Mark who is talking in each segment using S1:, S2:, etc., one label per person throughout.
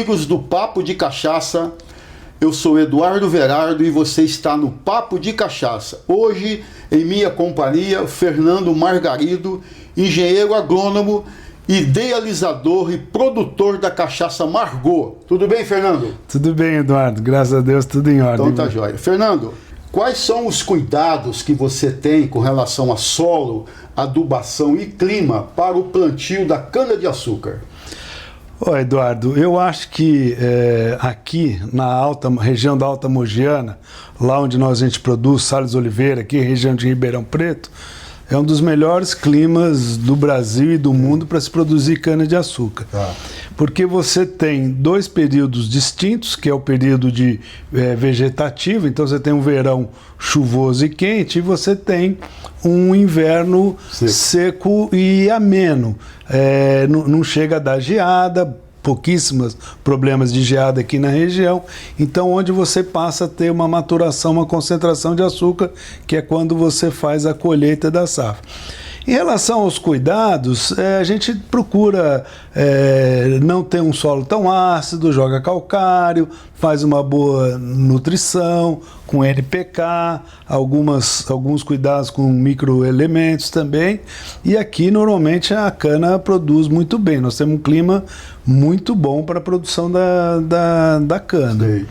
S1: amigos do Papo de Cachaça, eu sou Eduardo Verardo e você está no Papo de Cachaça. Hoje, em minha companhia, Fernando Margarido, engenheiro agrônomo, idealizador e produtor da cachaça Margô. Tudo bem, Fernando?
S2: Tudo bem, Eduardo. Graças a Deus, tudo em ordem.
S1: Então tá jóia. Fernando, quais são os cuidados que você tem com relação a solo, adubação e clima para o plantio da cana-de-açúcar?
S2: Eduardo, eu acho que aqui na região da Alta Mogiana, lá onde a gente produz Salles Oliveira, aqui região de Ribeirão Preto, é um dos melhores climas do Brasil e do mundo para se produzir cana-de-açúcar. Porque você tem dois períodos distintos, que é o período de vegetativo, então você tem um verão chuvoso e quente, e você tem um inverno seco e ameno. Não chega a dar geada, pouquíssimos problemas de geada aqui na região, então onde você passa a ter uma maturação, uma concentração de açúcar, que é quando você faz a colheita da safra. Em relação aos cuidados, a gente procura não ter um solo tão ácido, joga calcário, faz uma boa nutrição, com NPK, alguns cuidados com microelementos também. E aqui, normalmente, a cana produz muito bem. Nós temos um clima muito bom para a produção da cana.
S1: Sei.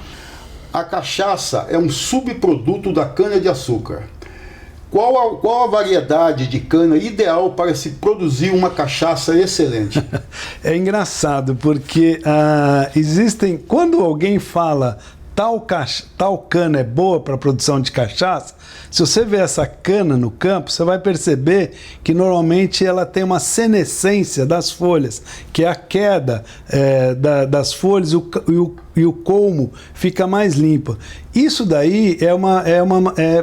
S1: A cachaça é um subproduto da cana-de-açúcar. Qual a variedade de cana ideal para se produzir uma cachaça excelente?
S2: É engraçado, porque quando alguém fala tal cana é boa para a produção de cachaça, se você vê essa cana no campo, você vai perceber que normalmente ela tem uma senescência das folhas, que é a queda das folhas e o colmo fica mais limpo. Isso daí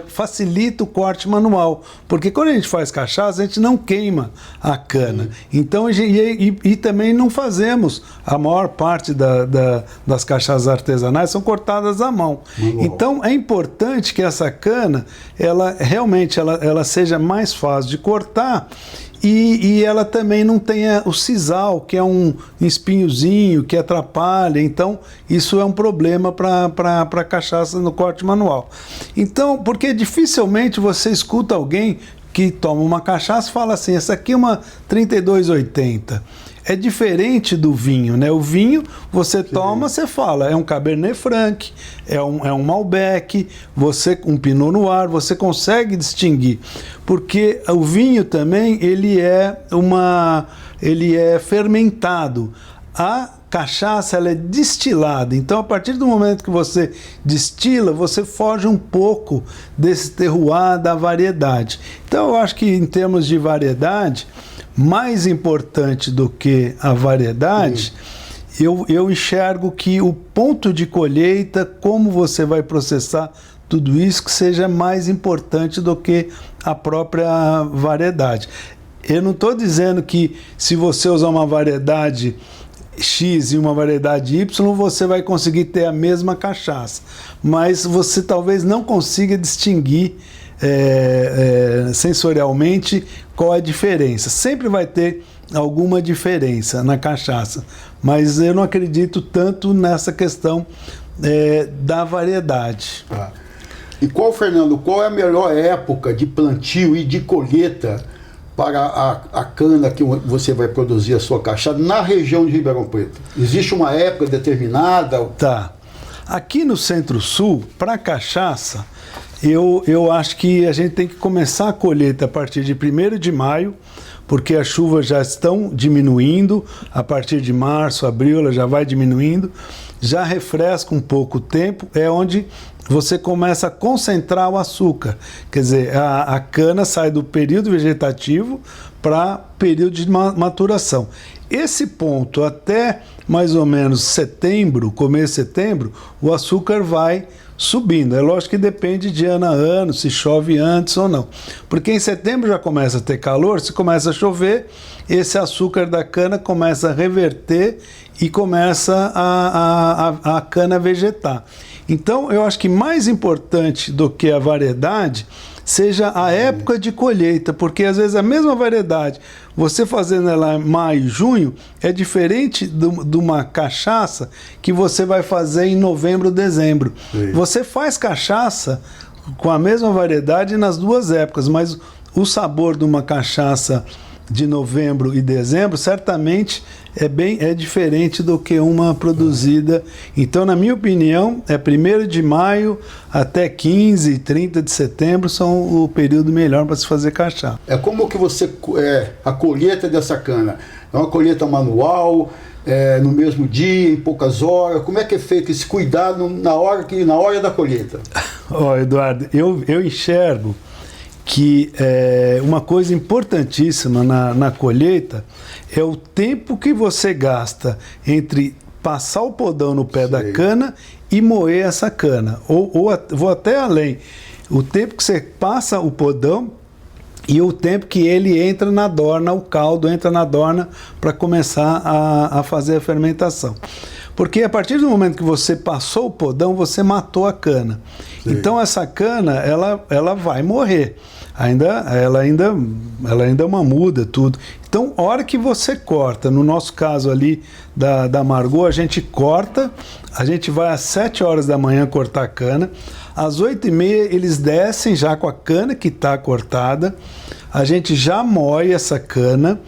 S2: facilita o corte manual, porque quando a gente faz cachaça, a gente não queima a cana. Então, e também não fazemos, a maior parte das cachaças artesanais são cortadas à mão. Então, é importante que essa cana, ela realmente seja mais fácil de cortar, e ela também não tenha o sisal, que é um espinhozinho que atrapalha. Então, isso é um problema para a cachaça no corte manual. Então, porque dificilmente você escuta alguém que toma uma cachaça e fala assim, essa aqui é uma 3280. É diferente do vinho, né? O vinho, você toma, você fala, é um Cabernet Franc, é um Malbec, um Pinot Noir, você consegue distinguir. Porque o vinho também, ele é fermentado. A cachaça, ela é destilada. Então, a partir do momento que você destila, você foge um pouco desse terroir da variedade. Então, eu acho que em termos de variedade, mais importante do que a variedade, eu enxergo que o ponto de colheita, como você vai processar tudo isso, que seja mais importante do que a própria variedade. Eu não estou dizendo que se você usar uma variedade X e uma variedade Y, você vai conseguir ter a mesma cachaça, mas você talvez não consiga distinguir sensorialmente qual é a diferença. Sempre vai ter alguma diferença na cachaça, mas eu não acredito tanto nessa questão da variedade.
S1: E Fernando, qual é a melhor época de plantio e de colheita para a cana que você vai produzir a sua cachaça na região de Ribeirão Preto? Existe uma época determinada?
S2: Tá. Aqui no Centro-Sul, para cachaça, eu acho que a gente tem que começar a colheita a partir de 1º de maio, porque as chuvas já estão diminuindo, a partir de março, abril, ela já vai diminuindo, já refresca um pouco o tempo, é onde você começa a concentrar o açúcar. Quer dizer, a cana sai do período vegetativo para período de maturação. Esse ponto, até mais ou menos setembro, começo de setembro, o açúcar vai subindo. É lógico que depende de ano a ano, se chove antes ou não. Porque em setembro já começa a ter calor, se começa a chover, esse açúcar da cana começa a reverter e começa a cana vegetar. Então, eu acho que mais importante do que a variedade seja a época de colheita, porque às vezes a mesma variedade, você fazendo ela em maio, junho, é diferente de uma cachaça que você vai fazer em novembro, dezembro.
S1: Sim.
S2: Você faz cachaça com a mesma variedade nas duas épocas, mas o sabor de uma cachaça de novembro e dezembro certamente é diferente do que uma produzida. Então, na minha opinião, 1º de maio até 15, 30 de setembro são o período melhor para se fazer cachaça.
S1: É como que você a colheita dessa cana? É uma colheita manual, no mesmo dia, em poucas horas? Como é que é feito esse cuidado na hora da colheita?
S2: Eduardo, eu enxergo que uma coisa importantíssima na colheita é o tempo que você gasta entre passar o podão no pé da cana e moer essa cana. Vou até além, o tempo que você passa o podão e o tempo que ele entra na dorna, o caldo entra na dorna para começar a fazer a fermentação. Porque a partir do momento que você passou o podão, você matou a cana. Sim. Então essa cana, ela vai morrer. Ela ainda é uma muda, tudo. Então, a hora que você corta, no nosso caso ali da Margot, a gente corta, a gente vai às 7 horas da manhã cortar a cana, às 8h30 eles descem já com a cana que está cortada, a gente já moe essa cana,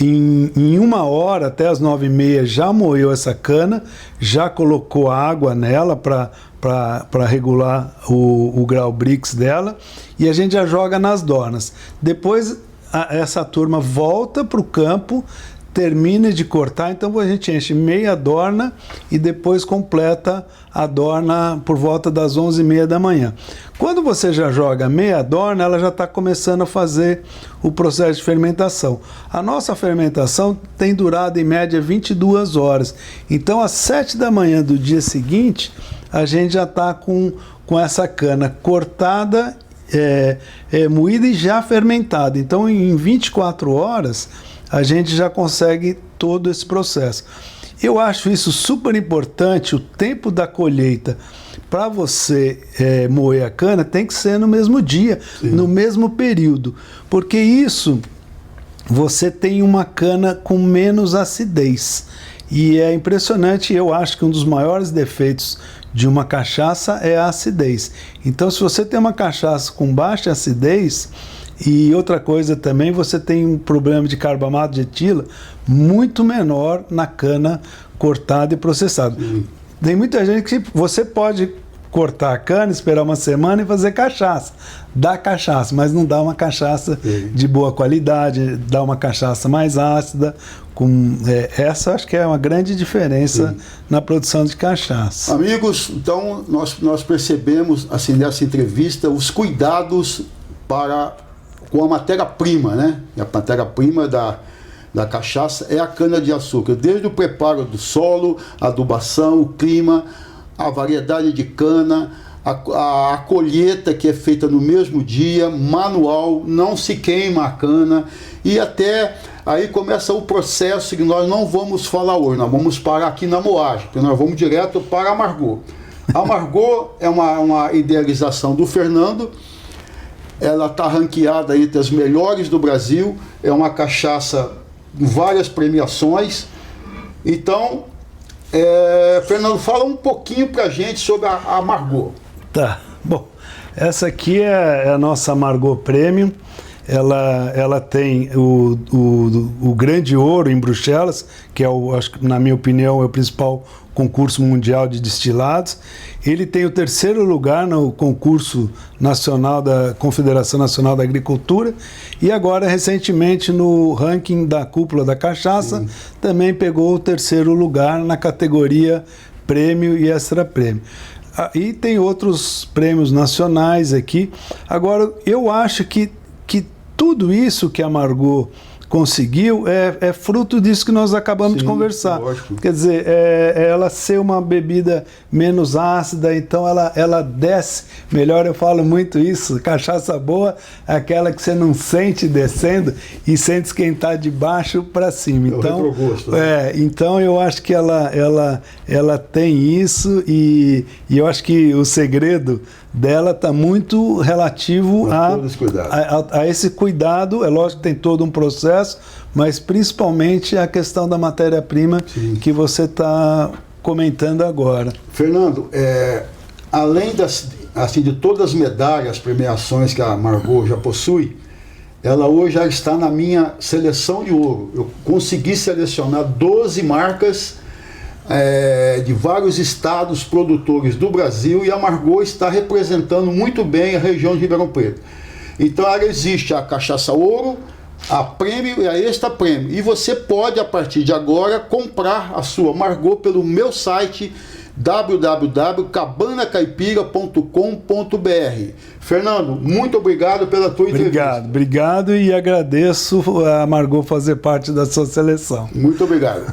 S2: em 1 hora, até as 9h30, já moeu essa cana, já colocou água nela para regular o grau Brix dela, e a gente já joga nas dornas. Depois essa turma volta para o campo, termina de cortar, então a gente enche meia dorna e depois completa a dorna por volta das 11h30 da manhã. Quando você já joga meia dorna, ela já está começando a fazer o processo de fermentação. A nossa fermentação tem durado em média 22 horas. Então às 7 da manhã do dia seguinte, a gente já está com essa cana cortada, moída e já fermentada. Então em 24 horas a gente já consegue todo esse processo. Eu acho isso super importante, o tempo da colheita para você moer a cana tem que ser no mesmo dia, sim, no mesmo período, porque isso você tem uma cana com menos acidez. E é impressionante, eu acho que um dos maiores defeitos de uma cachaça é a acidez. Então, se você tem uma cachaça com baixa acidez, e outra coisa também, você tem um problema de carbamato de etila muito menor na cana cortada e processada. Tem muita gente que você pode cortar a cana, esperar uma semana e fazer cachaça. Dá cachaça, mas não dá uma cachaça de boa qualidade, dá uma cachaça mais ácida. Essa acho que é uma grande diferença na produção de cachaça.
S1: Amigos, então nós percebemos assim, nessa entrevista os cuidados com a matéria-prima, né? A matéria-prima da cachaça é a cana-de-açúcar, desde o preparo do solo, a adubação, o clima, a variedade de cana, a colheita que é feita no mesmo dia, manual, não se queima a cana, e até aí começa o processo que nós não vamos falar hoje, nós vamos parar aqui na moagem, porque nós vamos direto para a Margot. A Margot é uma idealização do Fernando, ela está ranqueada entre as melhores do Brasil, é uma cachaça com várias premiações. Então, Fernando, fala um pouquinho para a gente sobre a Margot.
S2: Tá, bom, essa aqui é a nossa Margot Premium. Ela tem o Grande Ouro em Bruxelas, que acho que, na minha opinião, é o principal concurso mundial de destilados. Ele tem o 3º lugar no concurso nacional da Confederação Nacional da Agricultura e agora, recentemente, no ranking da Cúpula da Cachaça, também pegou o 3º lugar na categoria Prêmio e Extra Prêmio. E tem outros prêmios nacionais aqui. Agora, eu acho que tudo isso que a Margot conseguiu é fruto disso que nós acabamos de conversar.
S1: Lógico.
S2: Quer dizer, ela ser uma bebida menos ácida, então ela desce melhor. Eu falo muito isso. Cachaça boa é aquela que você não sente descendo e sente esquentar de baixo para cima. Então, então eu acho que ela tem isso e eu acho que o segredo dela está muito relativo a esse cuidado. É lógico que tem todo um processo, mas principalmente a questão da matéria-prima que você está comentando agora.
S1: Fernando, além de todas as medalhas, premiações que a Margaux já possui, ela hoje já está na minha seleção de ouro. Eu consegui selecionar 12 marcas de vários estados produtores do Brasil, e a Margaux está representando muito bem a região de Ribeirão Preto. Então existe a Cachaça Ouro, a Prêmio e a Extra Prêmio. E você pode, a partir de agora, comprar a sua Margaux pelo meu site www.cabanacaipira.com.br. Fernando, muito obrigado pela tua entrevista.
S2: Obrigado e agradeço a Margaux fazer parte da sua seleção.
S1: Muito obrigado.